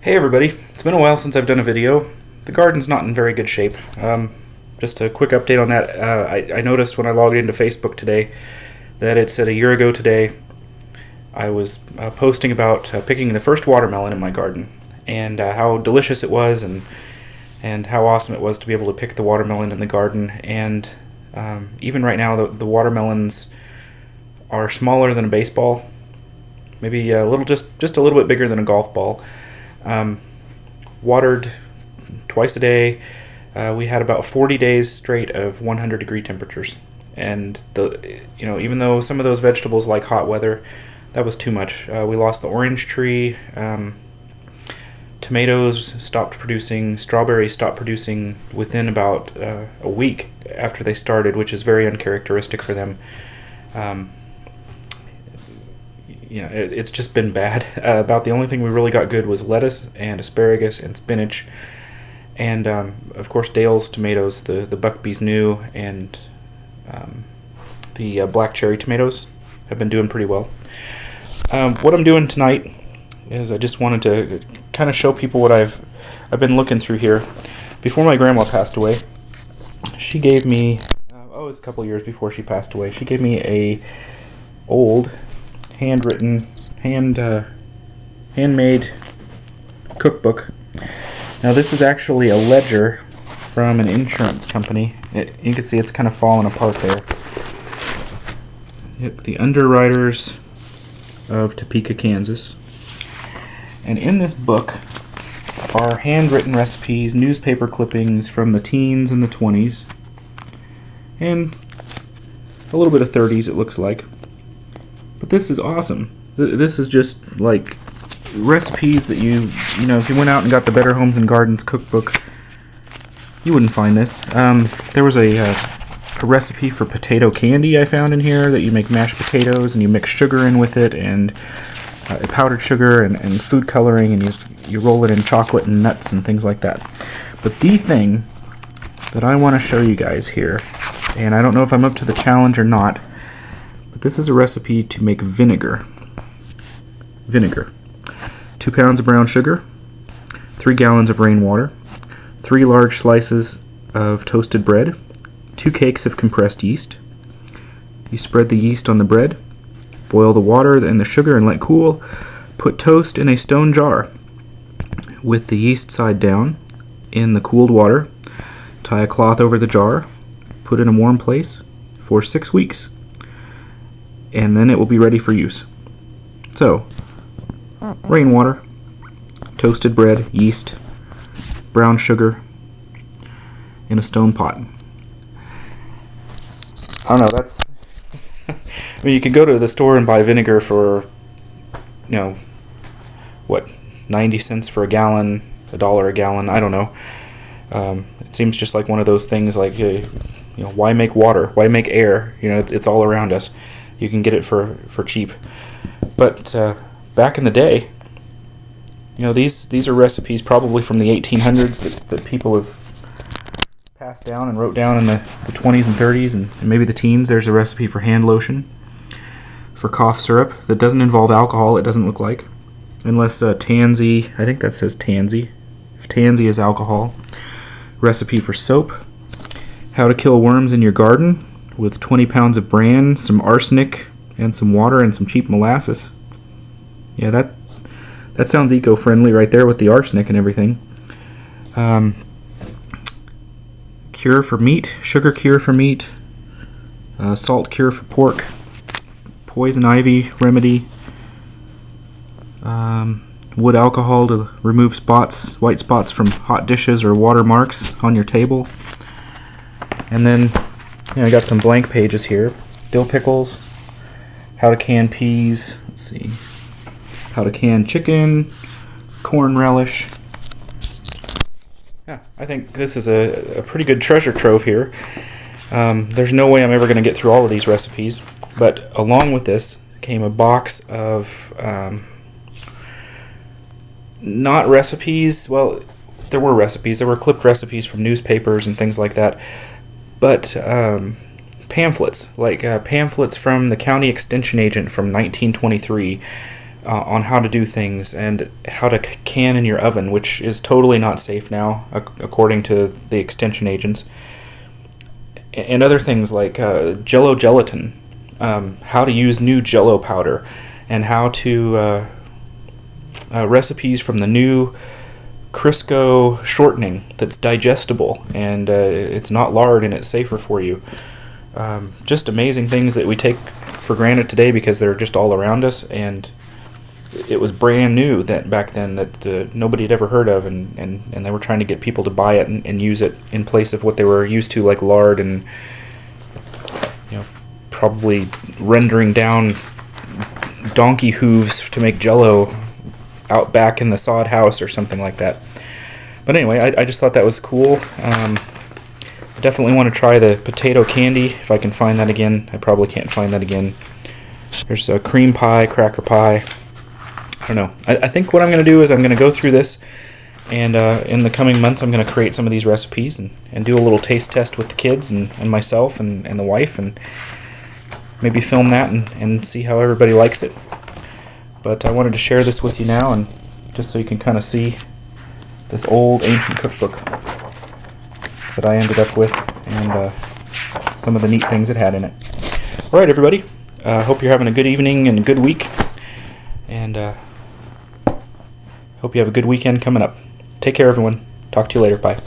Hey everybody, it's been a while since I've done a video. The garden's not in very good shape. Just a quick update on that. I noticed when I logged into Facebook today that it said a year ago today I was posting about picking the first watermelon in my garden and how delicious it was and how awesome it was to be able to pick the watermelon in the garden. And even right now the watermelons are smaller than a baseball, maybe a little just a little bit bigger than a golf ball. Watered twice a day. We had about 40 days straight of 100-degree temperatures, and even though some of those vegetables like hot weather, that was too much. We lost the orange tree. Tomatoes stopped producing. Strawberries stopped producing within about a week after they started, which is very uncharacteristic for them. It's just been bad. About the only thing we really got good was lettuce and asparagus and spinach, and of course Dale's tomatoes, the Buckbee's New, and the black cherry tomatoes have been doing pretty well. What I'm doing tonight is I just wanted to kind of show people what I've been looking through here. Before my grandma passed away, she gave me it was a couple years before she passed away. She gave me a old handmade cookbook. Now this is actually a ledger from an insurance company. You can see it's kind of falling apart there. The underwriters of Topeka, Kansas. And in this book are handwritten recipes, newspaper clippings from the teens and the 20s, and a little bit of 30s it looks like. But this is awesome. This is just like recipes that if you went out and got the Better Homes and Gardens cookbook, you wouldn't find this. There was a recipe for potato candy I found in here, that you make mashed potatoes and you mix sugar in with it, and powdered sugar and food coloring, and you roll it in chocolate and nuts and things like that. But the thing that I want to show you guys here, and I don't know if I'm up to the challenge or not, but this is a recipe to make vinegar. 2 pounds of brown sugar, 3 gallons of rainwater, 3 large slices of toasted bread, 2 cakes of compressed yeast. You spread the yeast on the bread, boil the water and the sugar and let cool. Put toast in a stone jar with the yeast side down in the cooled water. Tie a cloth over the jar, put in a warm place for 6 weeks, and then it will be ready for use. So, rainwater, toasted bread, yeast, brown sugar in a stone pot. I don't know, that's I mean, you could go to the store and buy vinegar for 90 cents for a gallon, $1 a gallon, I don't know. It seems just like one of those things like, why make water? Why make air? It's all around us. You can get it for cheap. But back in the day, these are recipes probably from the 1800s that people have passed down and wrote down in the 20s and 30s and maybe the teens. There's a recipe for hand lotion, for cough syrup that doesn't involve alcohol, it doesn't look like. Unless tansy, I think that says tansy. If tansy is alcohol. Recipe for soap. How to kill worms in your garden with 20 pounds of bran, some arsenic, and some water and some cheap molasses. Yeah, that sounds eco-friendly right there with the arsenic and everything. Cure for meat, sugar cure for meat, salt cure for pork, poison ivy remedy, wood alcohol to remove white spots from hot dishes or water marks on your table. And then I got some blank pages here. Dill pickles, how to can peas, let's see, how to can chicken, corn relish. Yeah, I think this is a pretty good treasure trove here. There's no way I'm ever going to get through all of these recipes, but along with this came a box of not recipes. Well, there were recipes. There were clipped recipes from newspapers and things like that, but pamphlets, like pamphlets from the county extension agent from 1923, on how to do things and how to can in your oven, which is totally not safe now, according to the extension agents. And other things like Jello gelatin, how to use new Jello powder, and how to recipes from the new Crisco shortening that's digestible and it's not lard and it's safer for you. Just amazing things that we take for granted today because they're just all around us, and it was brand new that back then that nobody had ever heard of, and they were trying to get people to buy it and use it in place of what they were used to, like lard, and probably rendering down donkey hooves to make Jello out back in the sod house or something like that. But anyway, I just thought that was cool. I definitely want to try the potato candy if I can find that again. I probably can't find that again. There's a cream pie, cracker pie. I don't know. I think what I'm going to do is I'm going to go through this, and in the coming months I'm going to create some of these recipes and do a little taste test with the kids and myself and the wife, and maybe film that and see how everybody likes it. But I wanted to share this with you now, and just so you can kind of see this old ancient cookbook that I ended up with, and some of the neat things it had in it. Alright everybody, hope you're having a good evening and a good week, and hope you have a good weekend coming up. Take care everyone. Talk to you later. Bye.